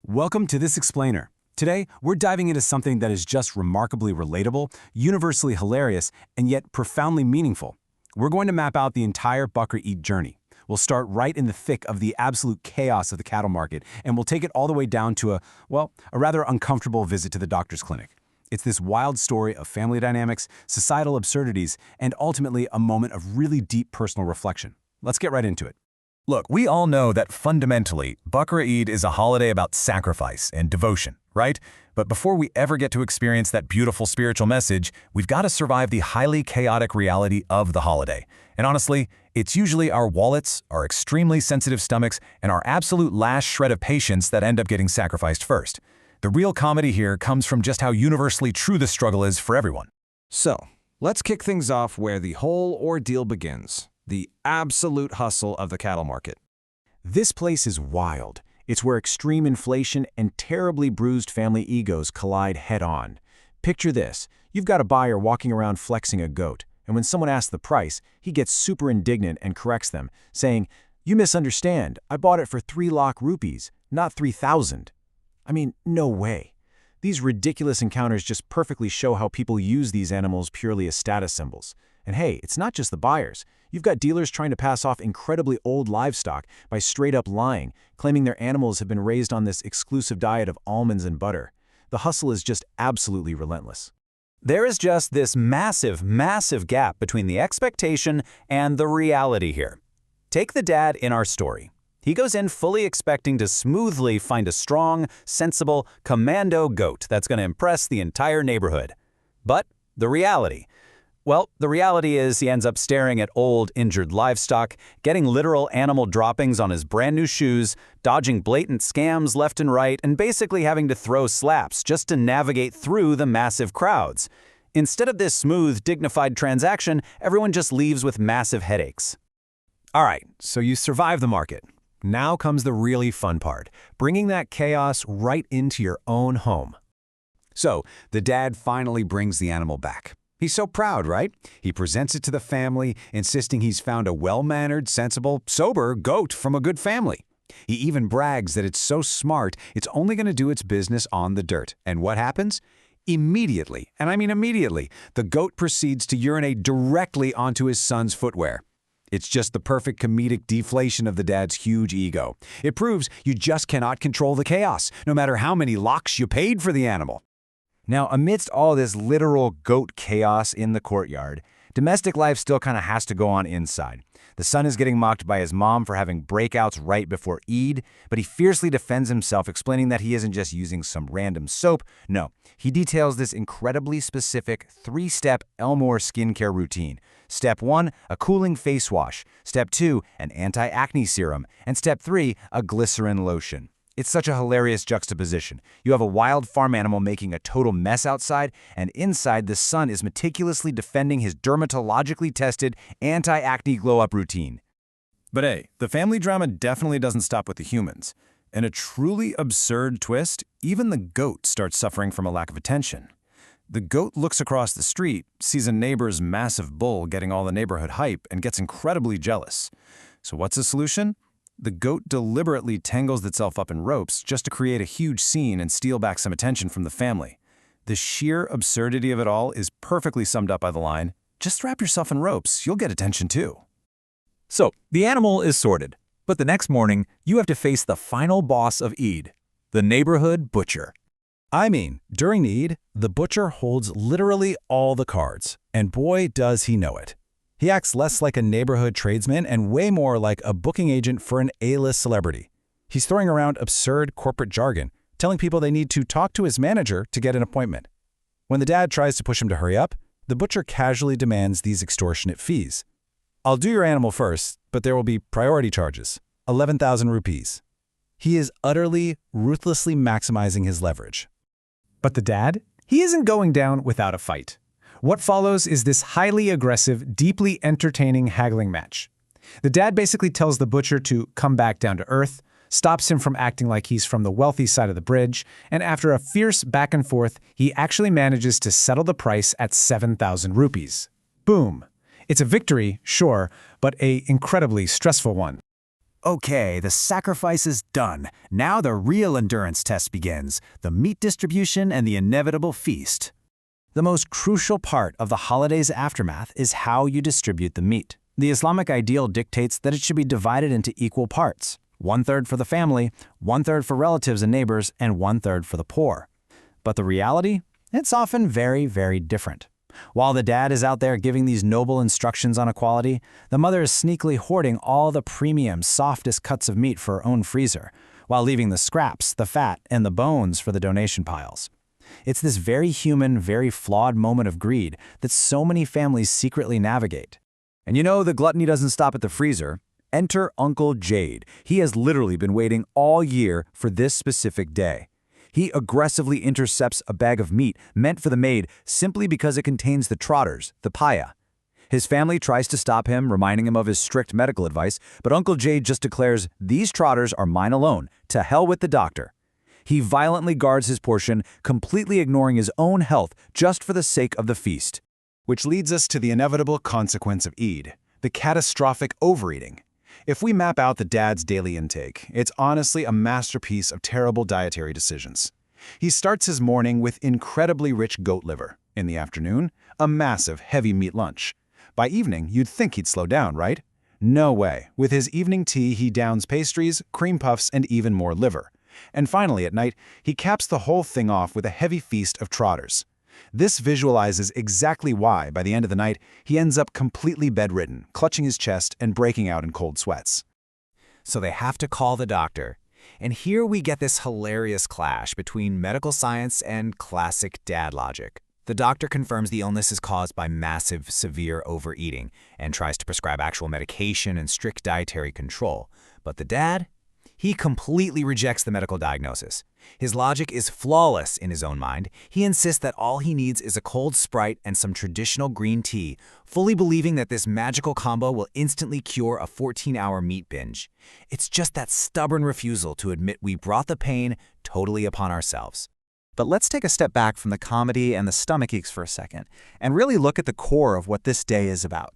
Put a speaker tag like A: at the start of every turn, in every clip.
A: Welcome to This Explainer. Today, we're diving into something that is just remarkably relatable, universally hilarious, and yet profoundly meaningful. We're going to map out the entire Bakra Eid journey. We'll start right in the thick of the absolute chaos of the cattle market, and we'll take it all the way down to a rather uncomfortable visit to the doctor's clinic. It's this wild story of family dynamics, societal absurdities, and ultimately a moment of really deep personal reflection. Let's get right into it.
B: Look, we all know that fundamentally, Bakra Eid is a holiday about sacrifice and devotion, right? But before we ever get to experience that beautiful spiritual message, we've got to survive the highly chaotic reality of the holiday. And honestly, it's usually our wallets, our extremely sensitive stomachs, and our absolute last shred of patience that end up getting sacrificed first. The real comedy here comes from just how universally true the struggle is for everyone.
C: So, let's kick things off where the whole ordeal begins. The absolute hustle of the cattle market.
A: This place is wild. It's where extreme inflation and terribly bruised family egos collide head-on. Picture this. You've got a buyer walking around flexing a goat, and when someone asks the price, he gets super indignant and corrects them, saying, "You misunderstand. I bought it for 3 lakh rupees, not 3,000. I mean, no way. These ridiculous encounters just perfectly show how people use these animals purely as status symbols. And hey, it's not just the buyers. You've got dealers trying to pass off incredibly old livestock by straight-up lying, claiming their animals have been raised on this exclusive diet of almonds and butter. The hustle is just absolutely relentless.
D: There is just this massive, massive gap between the expectation and the reality here. Take the dad in our story. He goes in fully expecting to smoothly find a strong, sensible, commando goat that's going to impress the entire neighborhood. But the reality? Well, the reality is he ends up staring at old, injured livestock, getting literal animal droppings on his brand new shoes, dodging blatant scams left and right, and basically having to throw slaps just to navigate through the massive crowds. Instead of this smooth, dignified transaction, everyone just leaves with massive headaches.
B: All right, so you survive the market. Now comes the really fun part, bringing that chaos right into your own home.
E: So, the dad finally brings the animal back. He's so proud, right? He presents it to the family, insisting he's found a well-mannered, sensible, sober goat from a good family. He even brags that it's so smart, it's only going to do its business on the dirt. And what happens? Immediately, and I mean immediately, the goat proceeds to urinate directly onto his son's footwear. It's just the perfect comedic deflation of the dad's huge ego. It proves you just cannot control the chaos, no matter how many lakhs you paid for the animal.
F: Now, amidst all this literal goat chaos in the courtyard, domestic life still kind of has to go on inside. The son is getting mocked by his mom for having breakouts right before Eid, but he fiercely defends himself, explaining that he isn't just using some random soap. No, he details this incredibly specific 3-step Elmore skincare routine. Step 1, a cooling face wash. Step 2, an anti-acne serum. And Step 3, a glycerin lotion. It's such a hilarious juxtaposition. You have a wild farm animal making a total mess outside, and inside the son is meticulously defending his dermatologically tested anti-acne glow-up routine.
B: But hey, the family drama definitely doesn't stop with the humans. In a truly absurd twist, even the goat starts suffering from a lack of attention. The goat looks across the street, sees a neighbor's massive bull getting all the neighborhood hype, and gets incredibly jealous. So what's the solution? The goat deliberately tangles itself up in ropes just to create a huge scene and steal back some attention from the family. The sheer absurdity of it all is perfectly summed up by the line, "Just wrap yourself in ropes, you'll get attention too."
D: So, the animal is sorted, but the next morning, you have to face the final boss of Eid, the neighborhood butcher.
B: I mean, during Eid, the butcher holds literally all the cards, and boy does he know it. He acts less like a neighborhood tradesman and way more like a booking agent for an A-list celebrity. He's throwing around absurd corporate jargon, telling people they need to talk to his manager to get an appointment. When the dad tries to push him to hurry up, the butcher casually demands these extortionate fees. "I'll do your animal first, but there will be priority charges, 11,000 rupees. He is utterly, ruthlessly maximizing his leverage.
G: But the dad? He isn't going down without a fight. What follows is this highly aggressive, deeply entertaining haggling match. The dad basically tells the butcher to come back down to earth, stops him from acting like he's from the wealthy side of the bridge, and after a fierce back and forth, he actually manages to settle the price at 7,000 rupees. Boom. It's a victory, sure, but an incredibly stressful one.
B: Okay, the sacrifice is done. Now the real endurance test begins, the meat distribution and the inevitable feast. The most crucial part of the holiday's aftermath is how you distribute the meat. The Islamic ideal dictates that it should be divided into equal parts. 1/3 for the family, 1/3 for relatives and neighbors, and 1/3 for the poor. But the reality? It's often very, very different. While the dad is out there giving these noble instructions on equality, the mother is sneakily hoarding all the premium, softest cuts of meat for her own freezer, while leaving the scraps, the fat, and the bones for the donation piles. It's this very human, very flawed moment of greed that so many families secretly navigate.
F: And you know the gluttony doesn't stop at the freezer. Enter Uncle Jade. He has literally been waiting all year for this specific day. He aggressively intercepts a bag of meat meant for the maid simply because it contains the trotters, the paya. His family tries to stop him, reminding him of his strict medical advice, but Uncle Jade just declares, "These trotters are mine alone. To hell with the doctor." He violently guards his portion, completely ignoring his own health just for the sake of the feast.
A: Which leads us to the inevitable consequence of Eid, the catastrophic overeating. If we map out the dad's daily intake, it's honestly a masterpiece of terrible dietary decisions. He starts his morning with incredibly rich goat liver. In the afternoon, a massive, heavy meat lunch. By evening, you'd think he'd slow down, right? No way. With his evening tea, he downs pastries, cream puffs, and even more liver. And finally, at night, he caps the whole thing off with a heavy feast of trotters. This visualizes exactly why, by the end of the night, he ends up completely bedridden, clutching his chest and breaking out in cold sweats.
D: So they have to call the doctor. And here we get this hilarious clash between medical science and classic dad logic. The doctor confirms the illness is caused by massive, severe overeating and tries to prescribe actual medication and strict dietary control. But the dad? He completely rejects the medical diagnosis. His logic is flawless in his own mind. He insists that all he needs is a cold Sprite and some traditional green tea, fully believing that this magical combo will instantly cure a 14-hour meat binge. It's just that stubborn refusal to admit we brought the pain totally upon ourselves.
H: But let's take a step back from the comedy and the stomach aches for a second, and really look at the core of what this day is about.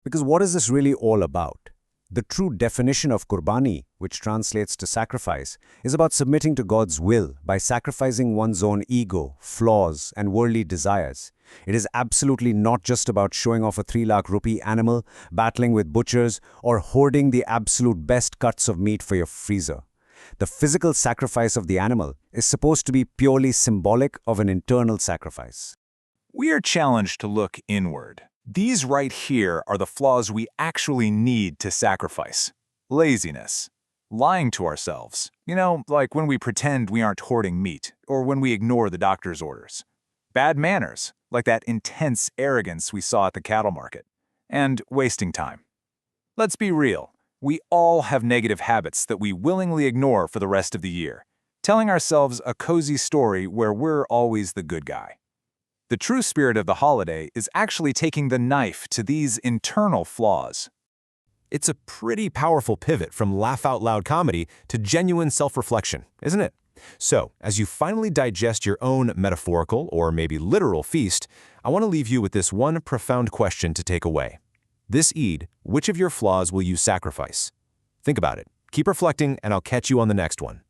F: Because what is this really all about? The true definition of qurbani, which translates to sacrifice, is about submitting to God's will by sacrificing one's own ego, flaws, and worldly desires. It is absolutely not just about showing off a 3 lakh rupee animal, battling with butchers, or hoarding the absolute best cuts of meat for your freezer. The physical sacrifice of the animal is supposed to be purely symbolic of an internal sacrifice.
I: We are challenged to look inward. These right here are the flaws we actually need to sacrifice. Laziness. Lying to ourselves. Like when we pretend we aren't hoarding meat, or when we ignore the doctor's orders. Bad manners, like that intense arrogance we saw at the cattle market. And wasting time. Let's be real. We all have negative habits that we willingly ignore for the rest of the year, telling ourselves a cozy story where we're always the good guy. The true spirit of the holiday is actually taking the knife to these internal flaws.
A: It's a pretty powerful pivot from laugh-out-loud comedy to genuine self-reflection, isn't it? So, as you finally digest your own metaphorical or maybe literal feast, I want to leave you with this one profound question to take away. This Eid, which of your flaws will you sacrifice? Think about it. Keep reflecting, and I'll catch you on the next one.